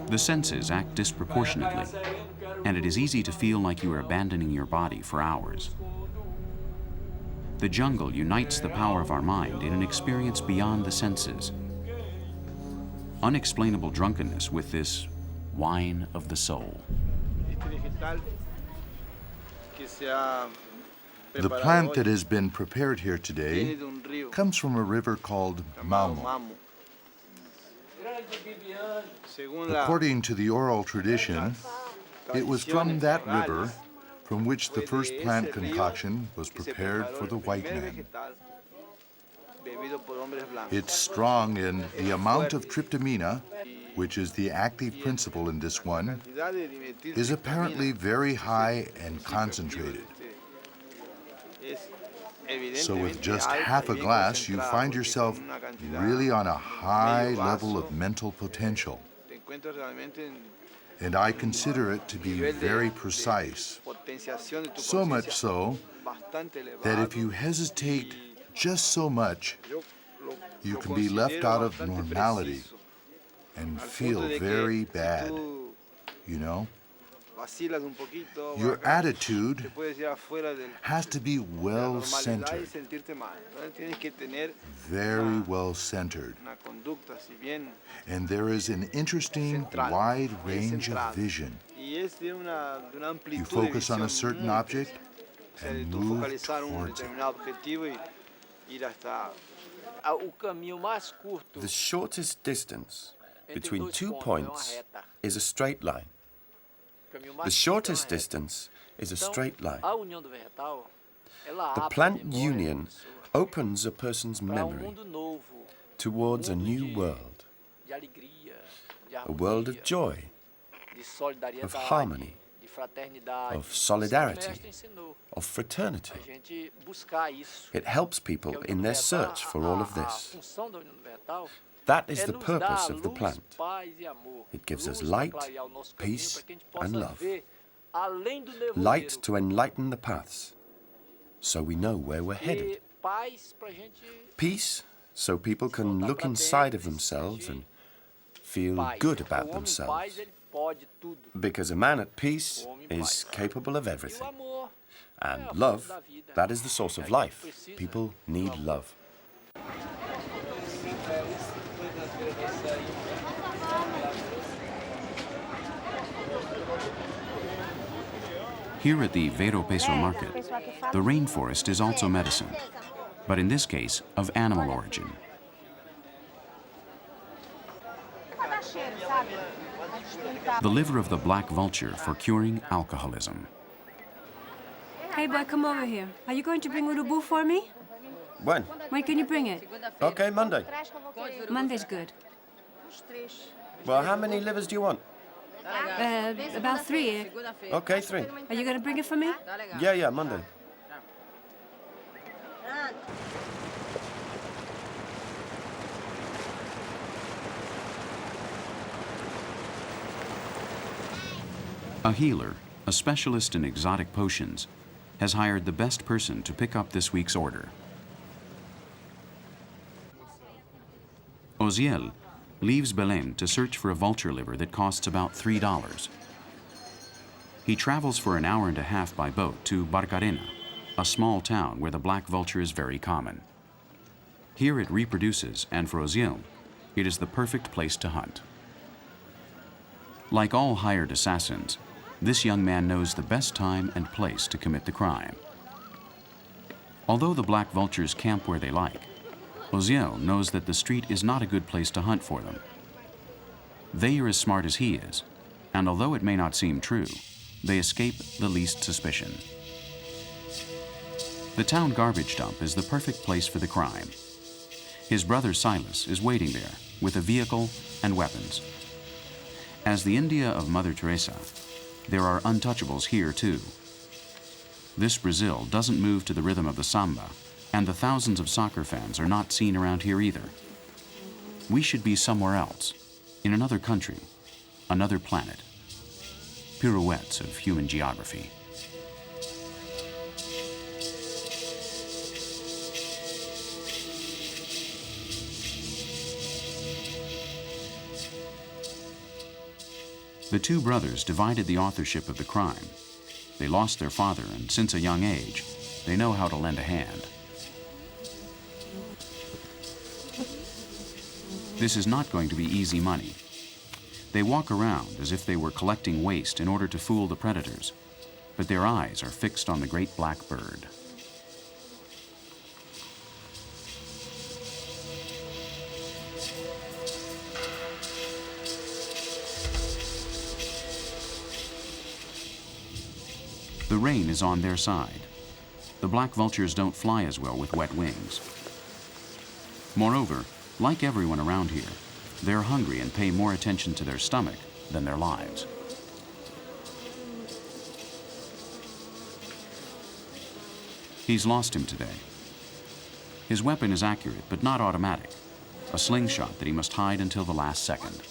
The senses act disproportionately, and it is easy to feel like you are abandoning your body for hours. The jungle unites the power of our mind in an experience beyond the senses. Unexplainable drunkenness with this wine of the soul. The plant that has been prepared here today comes from a river called Mamo. According to the oral tradition, it was from that river from which the first plant concoction was prepared for the white man. It's strong in the amount of tryptamina, which is the active principle in this one, is apparently very high and concentrated. So with just half a glass, you find yourself really on a high level of mental potential. And I consider it to be very precise, so much so that if you hesitate just so much, you can be left out of normality and feel very bad, you know? Your attitude has to be well-centered, very well-centered. And there is an interesting wide range of vision. You focus on a certain object and move towards it. The shortest distance between 2 points is a straight line. The shortest distance is a straight line. The plant union opens a person's memory towards a new world, a world of joy, of harmony, of solidarity, of fraternity. It helps people in their search for all of this. That is the purpose of the plant. It gives us light, peace, and love. Light to enlighten the paths, so we know where we're headed. Peace, so people can look inside of themselves and feel good about themselves. Because a man at peace is capable of everything. And love, that is the source of life. People need love. Here at the Vero Peso market, the rainforest is also medicine, but in this case, of animal origin. The liver of the black vulture for curing alcoholism. Hey boy, come over here. Are you going to bring urubu for me? When? When can you bring it? Okay, Monday. Monday's good. Well, how many livers do you want? About 3. Okay, 3. Are you going to bring it for me? Yeah, Monday. A healer, a specialist in exotic potions, has hired the best person to pick up this week's order. Oziel leaves Belém to search for a vulture liver that costs about $3. He travels for an hour and a half by boat to Barcarena, a small town where the black vulture is very common. Here it reproduces, and for Oziel, it is the perfect place to hunt. Like all hired assassins, this young man knows the best time and place to commit the crime. Although the black vultures camp where they like, Oziel knows that the street is not a good place to hunt for them. They are as smart as he is, and although it may not seem true, they escape the least suspicion. The town garbage dump is the perfect place for the crime. His brother Silas is waiting there with a vehicle and weapons. As the India of Mother Teresa, there are untouchables here too. This Brazil doesn't move to the rhythm of the samba, and the thousands of soccer fans are not seen around here either. We should be somewhere else, in another country, another planet. Pirouettes of human geography. The two brothers divided the authorship of the crime. They lost their father, and since a young age, they know how to lend a hand. This is not going to be easy money. They walk around as if they were collecting waste in order to fool the predators, but their eyes are fixed on the great black bird. The rain is on their side. The black vultures don't fly as well with wet wings. Moreover, like everyone around here, they're hungry and pay more attention to their stomach than their lives. He's lost him today. His weapon is accurate, but not automatic. A slingshot that he must hide until the last second.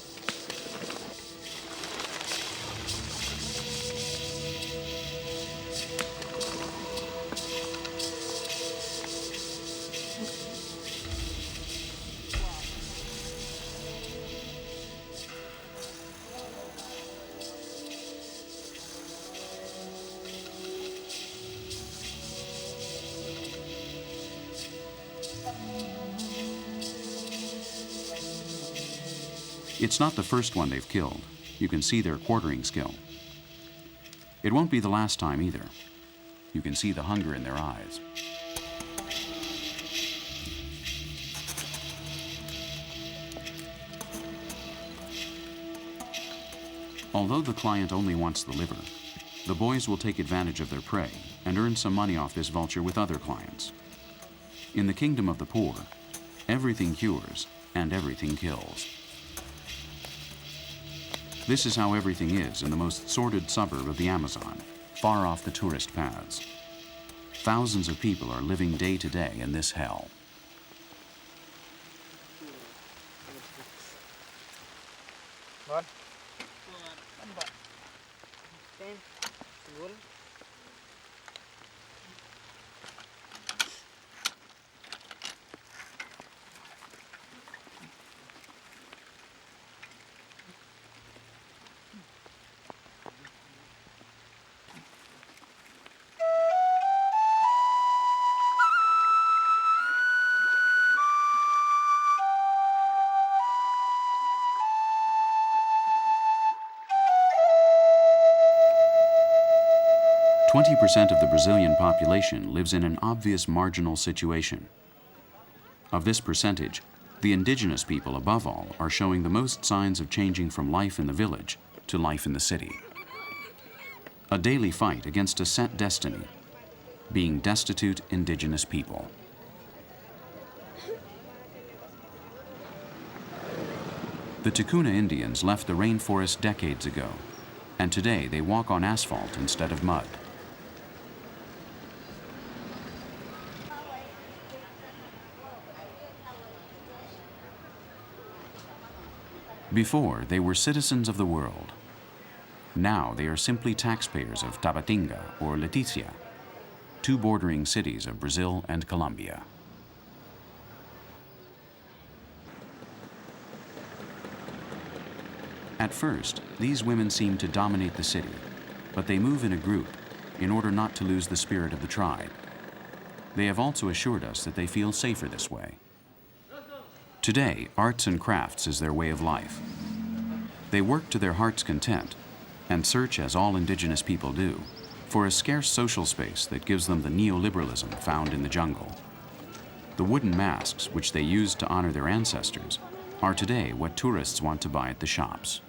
It's not the first one they've killed. You can see their quartering skill. It won't be the last time either. You can see the hunger in their eyes. Although the client only wants the liver, the boys will take advantage of their prey and earn some money off this vulture with other clients. In the kingdom of the poor, everything cures and everything kills. This is how everything is in the most sordid suburb of the Amazon, far off the tourist paths. Thousands of people are living day to day in this hell. What? 20% of the Brazilian population lives in an obvious marginal situation. Of this percentage, the indigenous people above all are showing the most signs of changing from life in the village to life in the city. A daily fight against a set destiny, being destitute indigenous people. The Tikuna Indians left the rainforest decades ago, and today they walk on asphalt instead of mud. Before, they were citizens of the world. Now they are simply taxpayers of Tabatinga or Leticia, two bordering cities of Brazil and Colombia. At first, these women seem to dominate the city, but they move in a group in order not to lose the spirit of the tribe. They have also assured us that they feel safer this way. Today, arts and crafts is their way of life. They work to their heart's content and search, as all indigenous people do, for a scarce social space that gives them the neoliberalism found in the jungle. The wooden masks, which they used to honor their ancestors, are today what tourists want to buy at the shops.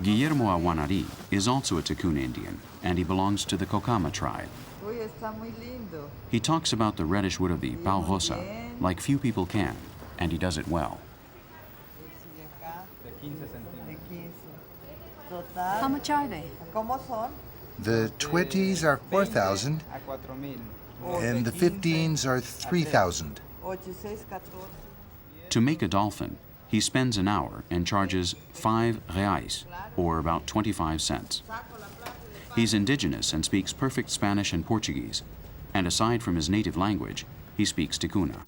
Guillermo Awanari is also a Tikuna Indian, and he belongs to the Kokama tribe. He talks about the reddish wood of the pau rosa like few people can, and he does it well. How much are they? The 20s are 4,000, and the 15s are 3,000. To make a dolphin, he spends an hour and charges 5 reais, or about 25 cents. He's indigenous and speaks perfect Spanish and Portuguese, and aside from his native language, he speaks Tikuna.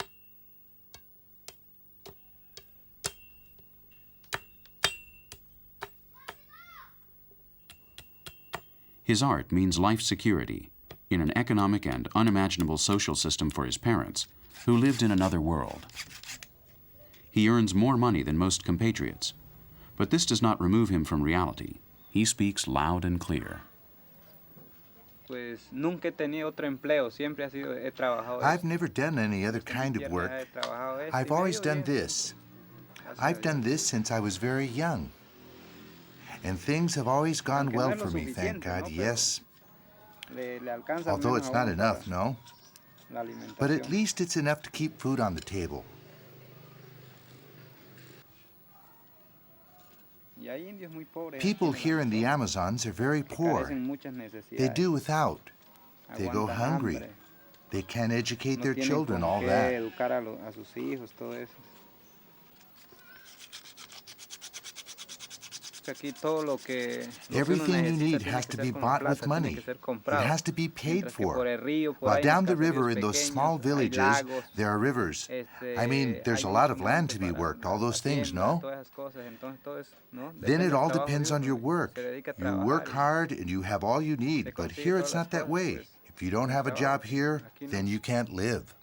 His art means life security in an economic and unimaginable social system for his parents, who lived in another world. He earns more money than most compatriots, but this does not remove him from reality. He speaks loud and clear. Pues nunca he tenido otro empleo, siempre he trabajado. I've never done any other kind of work. I've always done this. I've done this since I was very young. And things have always gone well for me, thank God, yes. Although it's not enough, no? But at least it's enough to keep food on the table. People here in the Amazons are very poor. They do without. They go hungry. They can't educate their children, all that. Everything you need has to be bought with money. It has to be paid for. While down the river in those small villages, there are rivers. I mean, there's a lot of land to be worked, all those things, no? Then it all depends on your work. You work hard and you have all you need, but here it's not that way. If you don't have a job here, then you can't live.